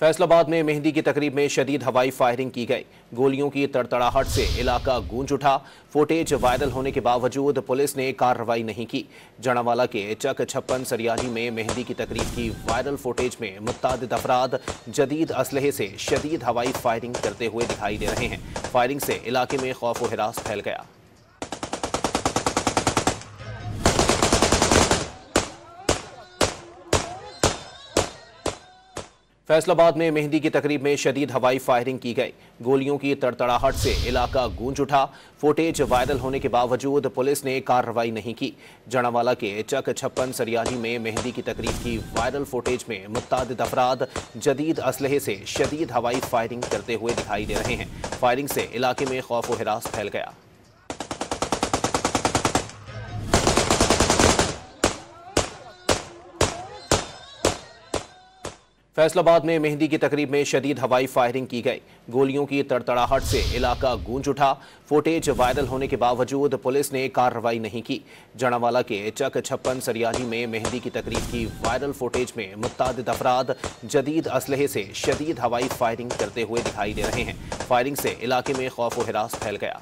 फैसलाबाद में मेहंदी की तकरीब में शदीद हवाई फायरिंग की गई। गोलियों की तड़तड़ाहट से इलाका गूंज उठा। फुटेज वायरल होने के बावजूद पुलिस ने कार्रवाई नहीं की। जनावाला के चक छप्पन सरियाली में मेहंदी की तकरीब की वायरल फुटेज में मुत्तादिद अफराद जदीद असलहे से शदीद हवाई फायरिंग करते हुए दिखाई दे रहे हैं। फायरिंग से इलाके में खौफ व हिरास फैल गया। फैसलाबाद में मेहंदी की तकरीब में शदीद हवाई फायरिंग की गई। गोलियों की तड़तड़ाहट से इलाका गूंज उठा। फुटेज वायरल होने के बावजूद पुलिस ने कार्रवाई नहीं की। जनावाला के चक छप्पन सरियाली में मेहंदी की तकरीब की वायरल फुटेज में मुत्तादिद अफराद जदीद असलहे से शदीद हवाई फायरिंग करते हुए दिखाई दे रहे हैं। फायरिंग से इलाके में खौफ व हिरास फैल गया। फैसलाबाद में मेहंदी की तकरीब में शदीद हवाई फायरिंग की गई। गोलियों की तड़तड़ाहट से इलाका गूंज उठा। फुटेज वायरल होने के बावजूद पुलिस ने कार्रवाई नहीं की। जनावाला के चक छप्पन सरियाली में मेहंदी की तकरीब की वायरल फुटेज में मुत्तादिद अफराद जदीद असलहे से शदीद हवाई फायरिंग करते हुए दिखाई दे रहे हैं। फायरिंग से इलाके में खौफ व हिरास फैल गया।